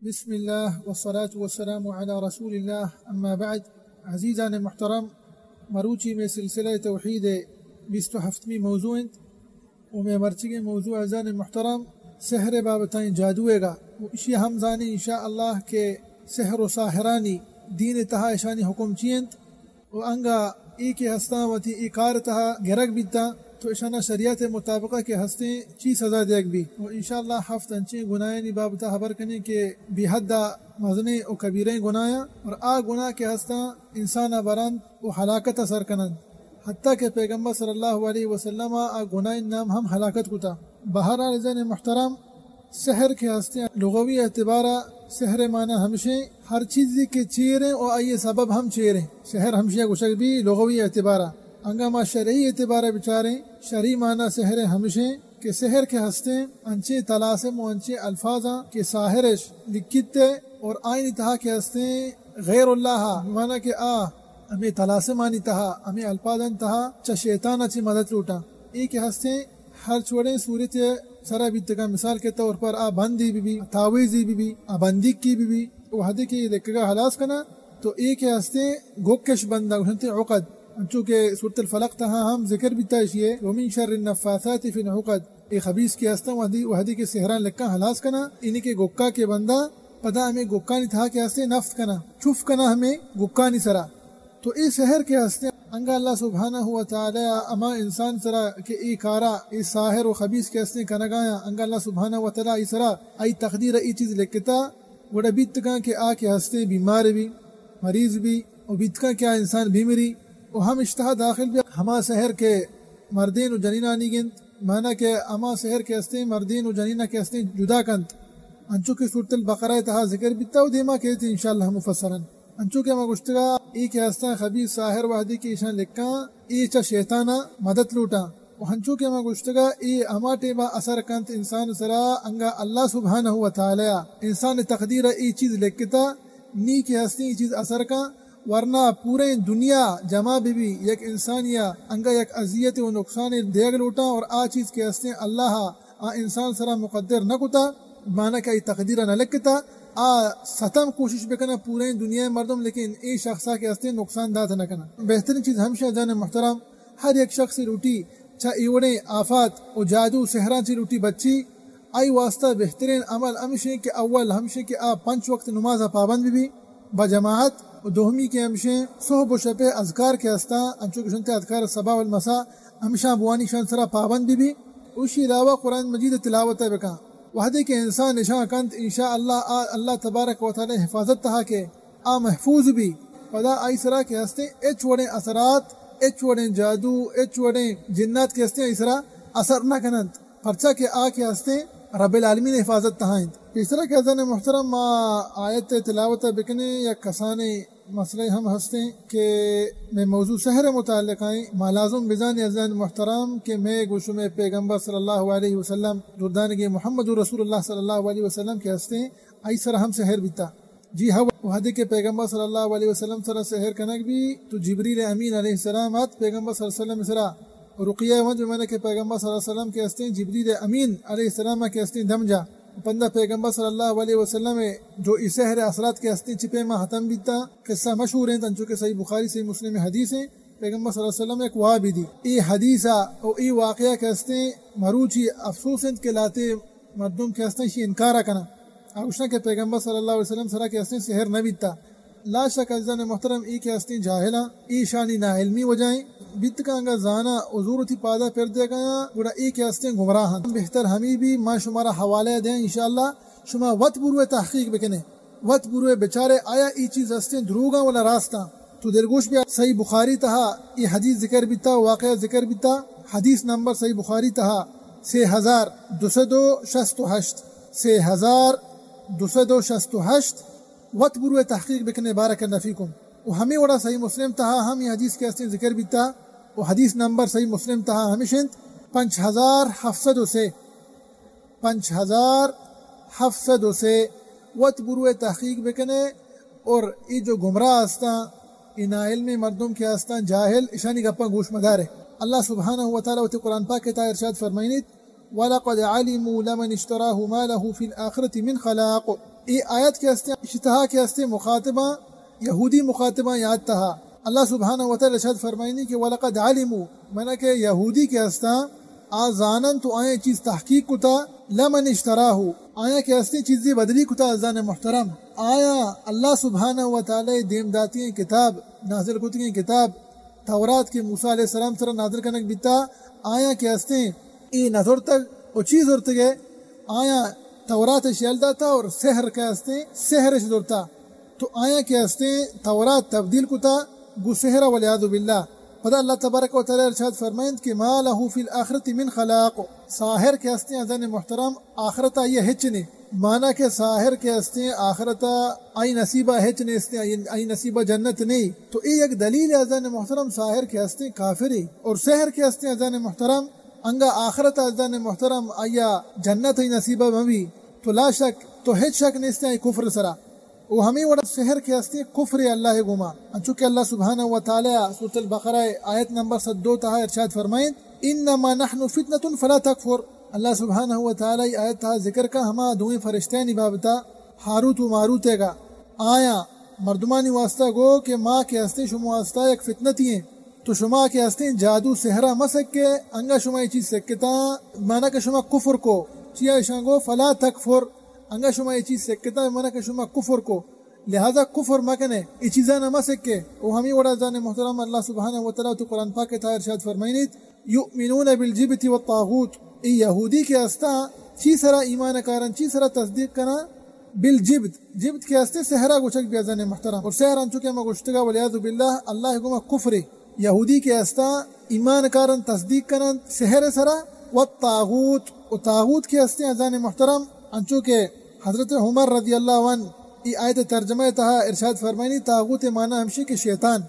بسم الله والصلاة والسلام على رسول الله اما بعد. عزیزان محترم، مروچی میں سلسلہ توحید 27 موضوع و میں مرچی موضوع عزیزان محترم سحر بابتائیں جادوئے گا و اشی ہم زانی انشاءاللہ کہ سحر و ساحرانی دین تہا اشانی حکم چینت و انگا ای کے ہستاں و تی ای کار تہا گرگ بیتا تو اشانہ شریعت مطابقہ کے ہستیں چی سزا دیکھ بھی و انشاءاللہ ہفت انچیں گناہی بابتا خبر کرنے کہ بی حدہ مزنے و کبیریں گنایا اور آ گناہ کے ہستاں انسان برند و ہلاکت اثر کنند، حتیٰ کہ پیغمبر صلی اللہ علیہ وسلم آ گناہ نام ہم ہلاکت کتا۔ بہرحال عزیزان محترم، سحر کے ہستے لغوی اعتبارہ سحر معنی ہمشیں ہر چیزی کے چیریں اور آئیے سبب ہم چیریں، سحر ہمشیہ گوشک بھی لغوی اعتبارہ انگامہ شرعی اعتبارہ بچاریں شرعی معنی سحر ہمشیں کہ سحر کے ہستے انچے طلاسم و انچے الفاظاں کہ ساحرش لکھتے اور آئین تہا کے ہستے غیر اللہ معنی کہ ہمیں طلاسم آنی تہا ہمیں الفاظاں تہا چا شیطان اچھی مدد لوٹا ای کے ہستے ہر چھوڑیں صورت سرا بیتگا مثال کے طور پر بندی بھی تاویزی بھی بندک کی بھی وحدی کی لکھگا حلاس کنا تو ای کے ہستے گوکش بندہ گھنتے عقد چونکہ سورة الفلق تہا ہم ذکر بھی تاشیے ومن شر النفاثات فی العقد ای خبیث کی ہستا وحدی کے سحران لکھا حلاس کنا انہی کے گوکا کے بندہ پدا ہمیں گوکانی تہا کے ہستے نفس کنا چھف کنا ہمیں گوکانی سرا تو ای سحر کے ہستے انگا اللہ سبحانہ وتعالی اما انسان سرا کہ ای کارا ای ساحر و خبیث کے ہستے کنگایا انگا اللہ سبحانہ وتعالی ای سرا ای تقدیر ای چیز لکھتا وڑا بیتکا کہ کے ہستے بیمار بھی مریض بھی اور بیتکا کیا انسان بیمری و ہم اشتہا داخل بھی ہما سحر کے مردین و جنینہ نیگنت معنی کہ اما سحر کے ہستے مردین و جنینہ کے ہستے جدا کنت انچو کہ سورة البقرہ تہا ذکر بیتا و دیما کہتے انشاءاللہ مفسرا انچو کہ ما گشتگا ای کے ہستا خبیث ساحر وحدی کی اشان لکھا ای چا شیطانا مدد لوٹا و ہنچو کہ ما گشتگا ای اما ٹیبا اثر کنت انسان سرا انگا اللہ سبحانہ وتعالی انسان تقدیر ای چیز لکھتا نی کے ہستی ای چیز اثر کا ورنہ پورے دنیا جمع بھی یک انسانیہ انگا یک اذیت و نقصان دیگ لوٹا اور چیز کے ہستے اللہ انسان سرا مقدر نہ کتا معنی کہ تقدیر نہ لکھتا ستم کوشش بکنا پورے دنیا مردم لیکن ای شخصا کے ہستے نقصان دات نہ کنا۔ بہترین چیز ہمشہ جان محترم ہر ایک شخص لوٹی چا ایوڑے آفات و جادو سحران چی لوٹی بچی آئی واسطہ بہترین عمل ہمشہ کہ اول ہمشہ کہ 5 وقت نماز پابند بھی بجماعت و دومی کے ہمشہ صحب و شب اذکار کے ہستا انچو کے شنتے اذکار الصباح والمساء ہمشہ بوانی شان سرا پابند بھی اسی علاوہ قرآن مجید تلاوت بکا وحدے کے انسان نشاں کنت انشاءاللہ اللہ تبارک و تعالی حفاظت تہا کہ محفوظ بھی پدا آئی سرا کے ہستے ایچ وڑیں اثرات ایچ وڑیں جادو ایچ وڑیں جنات کے ہستے اسرا اثر نہ کنند پرچہ کے کے ہستے رب العالمین حفاظت تہائیں تیسرا کہ حضرت محترم آیت تلاوت بکنے یا کسانے مسئلہ ہم ہستے کہ میں موضوع سحر متعلق آئیں مالازم بزان عزیز محترم کہ میں گوشم پیغمبر صلی اللہ علیہ وسلم دردانگی محمد رسول اللہ صلی اللہ علیہ وسلم کے ہستے آئی سر ہم سحر بیتا جی ہاں وحدی کے پیغمبر صلی اللہ علیہ وسلم سر سحر کنک بھی تو جبریل امین علیہ السلام پیغمبر صلی اللہ علیہ وسلم سرا رقیہ ون جو میں نے کہ پیغمبر صلی اللہ علیہ وسلم کے ہستے جبریل امین علیہ السلام کے ہستے دمجا پندہ پیغمبر صلی اللہ علیہ وسلم جو اس سحر اثرات کے ہستے چپے ماں ختم بیتا قصہ مشہور ہیں تنچو کہ صحیح بخاری صحیح مسلم حدیث ہیں پیغمبر صلی اللہ علیہ وسلم ایک وہاں بھی دی ای حدیثہ اور ای واقعہ کے ہستے مروچی افسوس کے لاتے مردم کے ہستے شی انکارہ کنا آگوشنا کہ پیغمبر صلی اللہ علیہ وسلم سرا کے ہستے سحر نہ بیتا لا شک عزیزان محترم ای کے ہستے جاہلہ ای شانی ناعلمی وجائیں بیت کا انگا زانا حضور تھی پادا پھر دے گیا گوڑا ای کے ہستے گمراہن بہتر ہمیں بھی ما شمارا حوالے دیں انشاءاللہ شما وقت بروے تحقیق بکنے وقت بروے بچارے آیا ای چیز ہستے دروگا ولا راستہ تو درگوش بھی صحیح بخاری تہا ای حدیث ذکر بیتا واقعہ ذکر بیتا حدیث نمبر صحیح بخاری تہا 6268 6268 وقت بروے تحقیق بکنے بارک اللہ فیکم و ہمیں وڑا صحیح مسلم تہا ہم یہ حدیث کے ہستے ذکر بیتا و حدیث نمبر صحیح مسلم تہا ہمیشنت 5703 5703 وقت بروے تحقیق بکنے اور ای جو گمراہ ہستا انا علم مردم کے ہستا جاہل اشانی گپا گوش مدارے اللہ سبحانہ وتعالی وتی قرآن پاک کے تائر ارشاد فرمائنیت وَلَقَدْ عَلِمُوا لَمَنِ اشْتَرَاهُ مَا لَهُ فِي الْآخِرَةِ مِنْ خَلَاقٍ ای آیت کے ہستے اشتہا کے ہستے مخاطبہ یہودی مخاطبہ یاد تہا اللہ سبحانہ و تعالی ارشاد فرمائنی کہ وَلَقَدْ عَلِمُوا منا کہ یہودی کے ہستا آزانن تو آئیں چیز تحقیق کتا لمن اشتراہو آیا کہ ہستے چیزی بدلی کتا ازان محترم آیا اللہ سبحانہ و تعالی دیم داتی کتاب نازل کتی کتاب تورات کے موسیٰ علیہ السلام سر نازل کنک بیتا آیا کہ ہستے ای نظر تک او چیز ارتگے آیا تورات شیل داتا اور سحر کے ہستے سحر شدرتا تو آیا کہ ہستے تورات تبدیل کتا گو سحر والعیاذ باللہ پدا اللہ تبارک و تعالی ارشاد فرمائند کہ ما لہو فی الاخرت من خلاق ساحر کے ہستے ازان محترم آخرتا یہ ہچنے مانا کہ ساحر کے ہستے آخرتا آئی نصیبہ ہچنے ہستے آئی نصیبہ جنت نہیں تو ایک دلیل ازان محترم ساحر کے ہستے کافری اور سحر کے ہستے ازان محترم انگا آخرت ازان محترم آیا جنت ہی نصیبہ مبی تو لا شک تو ہیچ شک نیستے آئی کفر سرا وہ ہمیں وڑا سحر کے ہستے کفر اللہ گما چونکہ اللہ سبحانہ و تعالی سورۃ البقرہ آیت نمبر 72 تہا ارشاد فرمائیں انما نحن فتنة فلا تکفر اللہ سبحانہ و تعالی آیت تہا ذکر کا ہما دوئیں فرشتین بابتا ہاروت و ماروت گا آیا مردمانی واسطہ گو کہ ماں کے ہستے شما واسطہ ایک فتنتی ہیں تو شما کے ہستے جادو سحرہ مسک کے انگا شما یہ چیز سکتا مانا کہ شما کفر کو چیا شانگو فلا تکفر انگا شما یہ چیز سکتا مانا کہ شما کفر کو لہذا کفر مکنے یہ چیزاں نہ مسکے وہ ہمیں وڑا زان محترم اللہ سبحانہ و تعالی تو قرآن پاک تا ارشاد فرمائنیت یؤمنون بالجبت والطاغوت ای یہودی کے ہستا چی سرا ایمان کارن چی سرا تصدیق کنا بالجبت جبت کے ہستے سحرہ گوشک بھی ازان محترم اور سحران چکے ما گوشتگا والعیاذ باللہ اللہ گما کفر یہودی کے ہستا ایمان کارن تصدیق کنن سحر سرا والطاغوت و طاغوت کے ہستے ازان محترم انچو کہ حضرت عمر رضی اللہ عنہ ای آیت ترجمہ تہا ارشاد فرمائنی طاغوت مانا ہمشی کے شیطان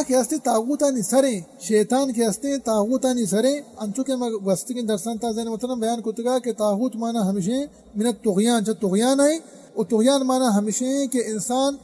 کے ہستے طاغوتانی سریں شیطان کے ہستے طاغوتانی سریں انچو کہ وستگین درسان تازین محترم بیان کتگا کہ طاغوت مانا ہمشی من الطغیان جو طغیان ہے وہ طغیان مانا ہمشی کہ انسان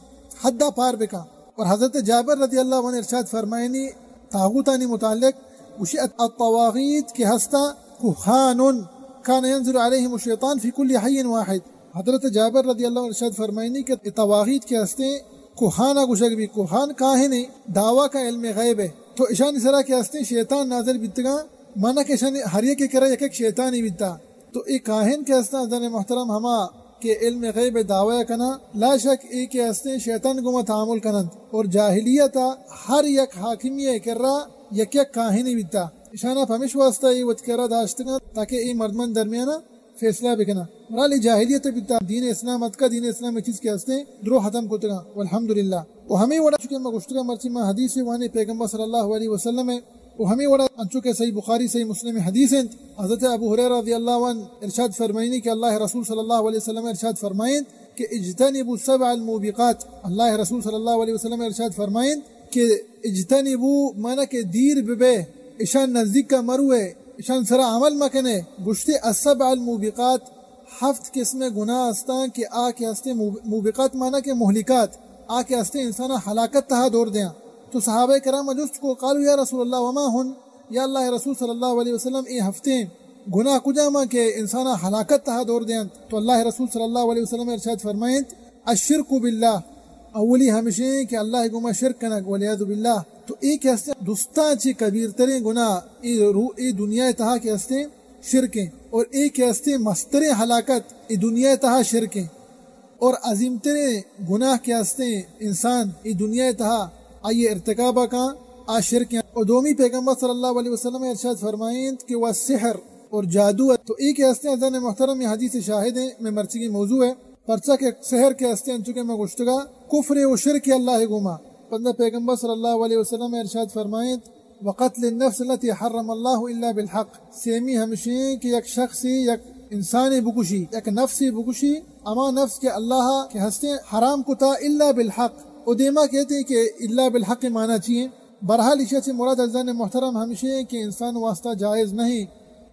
حدہ پار بکا اور حضرت جابر رضی اللہ عنہ ارشاد فرمائنی طاغوتانی متعلق وشی الطواغیت کے ہستا کہان کان ینزل علیہم الشیطان فی کل حی واحد حضرت جابر رضی اللہ عنہ ارشاد فرمائنی کہ طواغیت کے ہستے کوہانا گوشک بھی کوہان کاہنے دعویٰ کا علم غیب ہے تو اشان سرا کے ہستے شیطان نازل بیتگا مانا کہ اشان ہر کے کرا یک شیطان ہی بیتا تو ایک کاہن کے ہستا ازان محترم ہما کہ علم غیب دعویٰ کنا لا شک ایک کے ہستے شیطان گما تعامل کنند اور جاہلیتا ہر یک حاکمیہ کر رہا یک کاہن ہی بیتا اشانہ پہمش واسطہ یہ وچ کرا داشتگا تاکہ ای مردمان درمیانہ فیصلہ بکنا مرالی جاہلیت بیتا دین اسلام اتکا دین اسلام چیز کے ہستے درو ختم کتگا والحمدللہ وہ ہمیں وڑا چکے ما گشتگا مرچی ما حدیث وانے پیغمبر صلی اللہ علیہ وسلم ہے وہ ہمیں وڑا انچو کے صحیح بخاری صحیح مسلم حدیث ہیں حضرت ابو ہریرہ رضی اللہ عنہ ارشاد فرمائنی کہ اللہ رسول صلی اللہ علیہ وسلم ارشاد فرمائیں کہ اجتنبوا السبع الموبقات اللہ رسول صلی اللہ علیہ وسلم ارشاد فرمائیں کہ اجتنبوا مانا کہ دیر ببے اشان نزدیک کا مروے اشان سرا عمل مکنے گشتے السبع الموبقات ہفت قسم گناہ استان کہ آ کے ہستے موبقات مانا کہ مہلکات آ کے ہستے انسانا ہلاکت تہا دور دیا تو صحابہ کرام جست کو قالوا یا رسول اللہ وما ہن یا اللہ رسول صلی اللہ علیہ وسلم ای ہفتے گناہ کجاما کہ انسانا ہلاکت تہا دور دیا تو اللہ رسول صلی اللہ علیہ وسلم ارشاد فرمائیں الشرک باللہ اولی ہمشہ کہ اللہ گما شرک کنک والعیاذ باللہ تو ایک ہستے دستا چی کبیر ترین گناہ ای دنیا تہا کے ہستے شرکیں اور ایک ہستے مستر ہلاکت ای دنیا تہا شرکیں اور عظیم ترین گناہ کے ہستے انسان ای دنیا تہا آئیے ارتکابہ کا آ شرکیں اور دومی پیغمبر صلی اللہ علیہ وسلم ارشاد فرمائیں کہ وہ سحر اور جادو ہے تو ایک ہستے ازان محترم یہ حدیث شاہد ہے میں مرچی کی موضوع ہے پرچہ کے سحر کے ہستے انچکے میں گشتگا کفر و شرک اللہ گما بندہ پیغمبر صلی اللہ علیہ وسلم ارشاد فرمائیں وقتل النفس التي حرم اللہ الا بالحق سیمی ہمشیں کہ یک شخصی یک انسانی بکشی یک نفسی بکشی اما نفس کے اللہ کے ہستے حرام کتا الا بالحق ادیما کہتے ہیں کہ الا بالحق مانا چاہیے برحال اشیاء سے مراد ازان محترم ہمشہ کہ انسان واسطہ جائز نہیں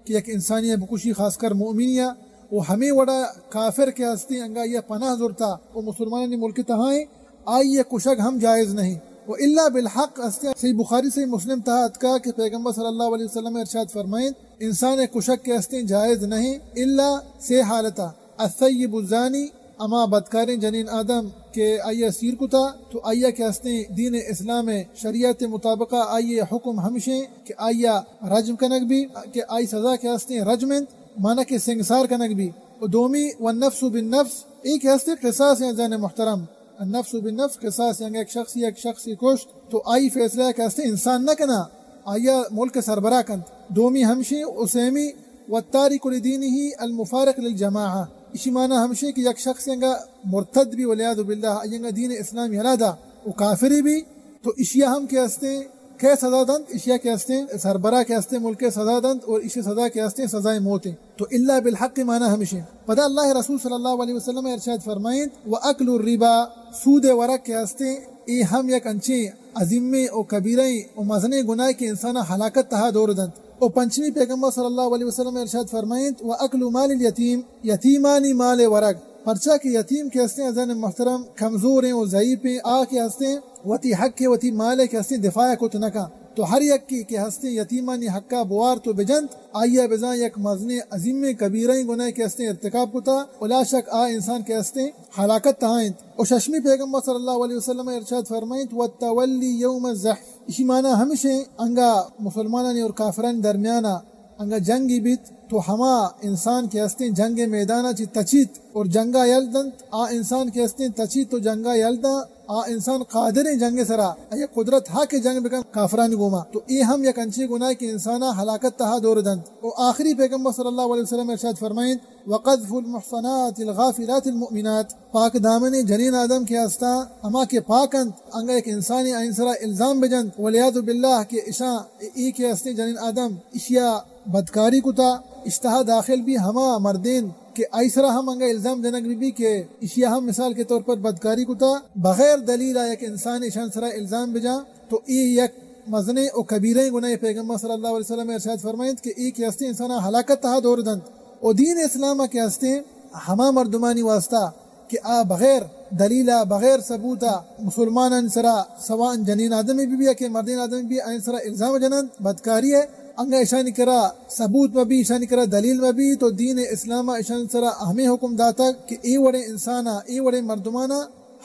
کہ یک انسانی بکشی خاص کر مومنیہ وہ ہمیں وڑا کافر کے ہستی انگا یہ پناہ زورتا وہ مسلمانوں ملک تہائیں آئی یہ کشک ہم جائز نہیں وہ اللہ بالحق ہستی صحیح بخاری صحیح مسلم تحت کا کہ پیغمبر صلی اللہ علیہ وسلم ارشاد فرمائیں انسان کشک کے ہستی جائز نہیں اللہ سے حالتا الثیب الزانی اما بدکاریں جنین آدم کہ آئیے سیر کتا تو آئیے کے ہستے دین اسلام شریعت مطابقہ آئیے حکم ہمشیں کہ آئیے رجم کنک بھی کہ آئی سزا کے ہستے رجمنت مانا کہ سنگسار کنک بھی دومی والنفس بالنفس ایک ہستے قصاص ہیں زین محترم النفس بالنفس قصاص ہیں ایک شخصی کشت تو آئی فیصلہ کہ ہستے انسان نہ کنا آئیے ملک سربراہ کند دومی ہمشیں اسیمی والتارک لدینہ المفارق للجماعہ اسی معنی ہمشے کہ یک شخص ینگا مرتد بھی ولیعذ باللہ ینگا دین اسلامی علیحدہ و کافری بھی تو اشیاء ہم کے ہستے کہ سزا دند اشیاء کے ہستے سربراہ کے ہستے ملک سزا دند اور اسی سزا کے ہستے سزائے موتیں تو اللہ بالحق معنی ہمشے پتہ اللہ رسول صلی اللہ علیہ وسلم ارشاد فرمائیں وَأَكْلُ الرِّبَا سود ورق کے ہستے ای ہم یک انچیں عظیمیں و کبیریں و مزنے گناہ کے انسانہ ہلاکت تہا دور دند اور پنچمی پیغمبر صلی اللہ علیہ وسلم ارشاد فرمائیں وَأَكْلُ مَالِ الْيَتِيمِ یتیمانی مال ورق پرچہ کے یتیم کے ہستے عزیز محترم کمزور ہیں و ضعیف ہیں آ کے ہستے وتی حق کے وتی مال کے ہستے دفاع کو تنکا تو ہر یک کی کہ ہستے یتیمانی حقا بوار تو بجنت آئیے بزاں یک مزنے عظیم کبیریں گناہ کے ہستے ارتکاب کتا ولا شک آ انسان کے ہستے ہلاکت تہائنت اور ششمی پیغمبر صلی اللہ علیہ وسلم ارشاد فرمائیں والتولی یوم الزحف اسی معنی ہمیشہ انگا مسلمانانی اور کافران درمیانہ انگا جنگی بیت تو ہما انسان کے ہستے جنگ میدانہ چی تچیت اور جنگا یلدنت آ انسان کے ہستے تچیت تو جنگا یلدہ آ انسان قادر جنگ سرا یہ قدرت ہا کے جنگ بکن کافران گوما تو ای ہم یک انچی گناہ کی انسانہ ہلاکت تہا دور دند اور آخری پیغمبر صلی اللہ علیہ وسلم ارشاد فرمائیں وقذف المحصنات الغافلات المؤمنات پاک دامن جنین آدم کے ہستا اما کے پاکند انگا ایک انسانی آئین سرا الزام بجند ولیعذ باللہ کے اشاں ای کے ہستے جنین آدم اشیاء بدکاری کتا اشتہا داخل بھی ہما مردین کہ ایسرا ہم انگا الزام جنک بھی کہ اشیاء ہم مثال کے طور پر بدکاری کتا بغیر دلیل ایک انسان اشان سرا الزام بجا تو ای یک مزنے و کبیریں گناہ پیغمبر صلی اللہ علیہ وسلم ارشاد فرمائیں کہ ای کے ہستے انسانا ہلاکت تہا دور دند اور دین اسلام کے ہستے ہما مردمانی واسطہ کہ بغیر دلیلہ بغیر ثبوتا مسلمان سرا سوان جنین آدمی بھی کہ مردین آدمی بھی این سرا الزام جنند بدکاری ہے انگا اشانی کرا ثبوت میں بھی اشانی کرا دلیل میں بھی تو دین اسلام اشان سرا ہمیں حکم داتا کہ ای وڑے انسانا ای وڑے مردمانا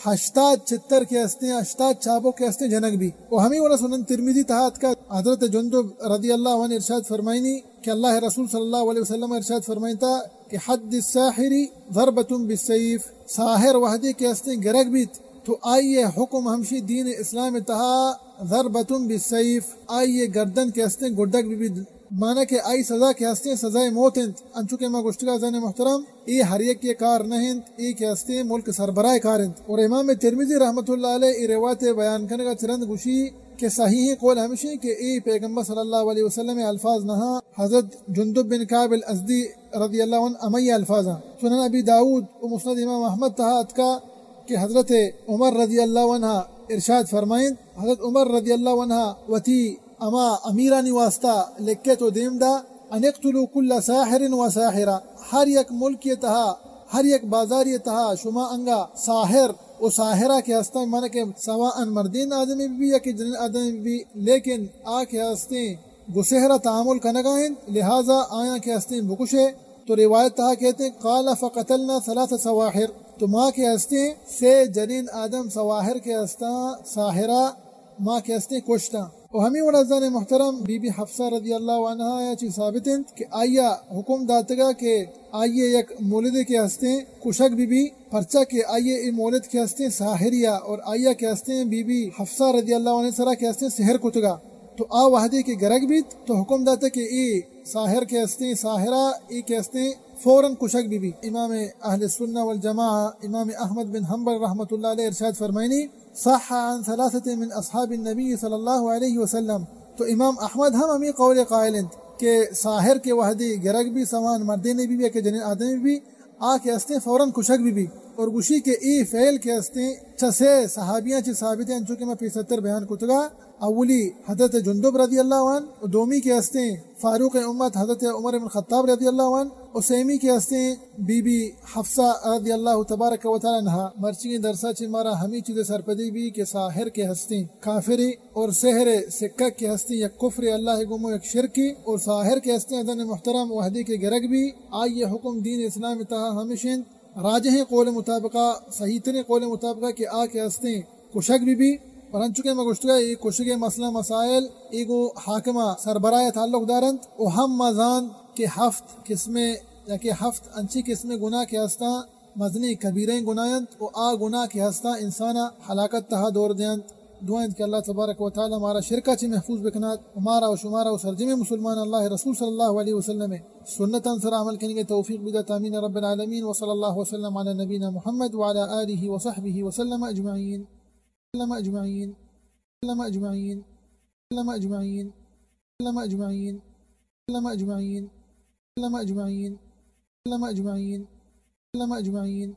80 کے ہستے 80 چابوں کے ہستے جنک بھی اور ہمیں وڑا سنن ترمذی تحت کا حضرت جندب رضی اللہ عنہ ارشاد فرمائنی کہ اللہ رسول صلی اللہ علیہ وسلم ارشاد فرمائنتا کہ حد الساحر ضربۃ بالسیف ساحر وحدی کے ہستے گرگ بیت تو آئیے حکم ہمشی دین اسلام تہا ضربۃ بالسیف آئیے گردن کے ہستے گردک بھی مانا کہ آئی سزا کے ہستے سزائے موت انت انچوکے ما گشتگا زن محترم ای ہر ایک کے کار نہنت ای کے ہستے ملک سربراہ کارنت اور امام ترمذی رحمۃ اللہ علیہ ای روایت بیان کرنے کا چرند گوشی کہ صحیح قول ہمشی کہ ای پیغمبر صلی اللہ علیہ وسلم الفاظ نہا حضرت جندب بن کعب الازدی رضی اللہ عنہ امی الفاظا سنن ابی داود و مسند امام احمد تحت کا کہ حضرت عمر رضی اللہ عنہ ارشاد فرمائیں حضرت عمر رضی اللہ عنہ وتی اما امیرانی واسطہ لکھے تو دیم دا ان اقتلوا کل ساحر و ساحرہ ہر یک ملک یہ تہا ہر یک بازار یہ تہا شما انگا ساحر و ساحرہ کے ہستے مانا کہ سواء مردین آدمی بھی یا کہ جنین آدمی بھی لیکن آ کے ہستے گسہرہ تعامل کنگائیں لہذا آیا کے ہستے بکشے تو روایت تہا کہتے قال فقتلنا 3 سواحر تو ماں کے ہستے سے جنین آدم سواحر کے ہستا ساحرہ ماں کے ہستے کشتا اور ہمیں ورزان محترم بی بی حفصہ رضی اللہ عنہ یا چیز ثابت ہیں کہ آیا حکم داتگا کہ آئیے یک مولد کے ہستے کشک بی بی پرچہ کہ آئیے ای مولد کے ہستے ساحریہ اور آیا کے ہستے بی بی حفصہ رضی اللہ عنہ سرا کے ہستے سحر کتگا تو آ وحدی کے گرگ بیت تو حکم داتا کہ ای ساحر کے ہستے ساحرہ ای کے ہستے فوراً کشک بی بی امام اہل السنہ والجماعہ امام احمد بن حنبل رحمۃ اللہ علیہ ارشاد فرمائنی صح عن 3 من اصحاب النبی صلی اللہ علیہ وسلم تو امام احمد ہم امی قول قائلن کہ ساحر کے وحدی گرگ بھی سوان مردین بھی کہ جنین آدمی بھی آ کے ہستے فوراً کشک بھی اور گوشی کے ای فعل کے ہستے چھسے صحابیاں چھ ثابت ہیں چونکہ میں 75 بیان کتگا اولی حضرت جندب رضی اللہ عنہ دومی کے ہستے فاروق امت حضرت عمر بن خطاب رضی اللہ عنہ اور سیمی کے ہستے بی بی حفصہ رضی اللہ تبارک و تعالی عنہا مرچی درسہ چھ مارا ہمیں چیز سرپدی بھی کہ ساحر کے ہستے کافری اور سحر سکہ کے ہستے یک کفر اللہ گمو یک شرکی اور ساحر کے ہستے ادن محترم وحدی کے گرگ بھی آئیے حکم دین اسلام تہا ہمیشن راجح قول مطابقہ صحیح ترین قول مطابقہ کہ آ کے ہستیں کشک بھی پرن چکے میں گشتگا یہ کشگے مسئلہ مسائل ایگو حاکمہ سربراہ تعلق دارند او ہم مزان کہ ہفت قسمیں یا کہ ہفت انچی قسمیں گناہ کے ہستا مزنی کبیریں گناہند او آ گناہ کے ہستا انسانا ہلاکت تہا دور دیند دعائیں کہ اللہ تبارک و تعالی ہمارا شرکہ چی محفوظ بکنات ہمارا و شمارا و سرجم مسلمان اللہ رسول صلی اللہ علیہ وسلم سنت انصر عمل کرنے کے توفیق بدت آمین رب العالمین و صلی اللہ وسلم علی نبینا محمد وعلی آلہ و صحبہ وسلم اجمعین أجمعين أجمعين أجمعين أجمعين أجمعين أجمعين أجمعين أجمعين أجمعين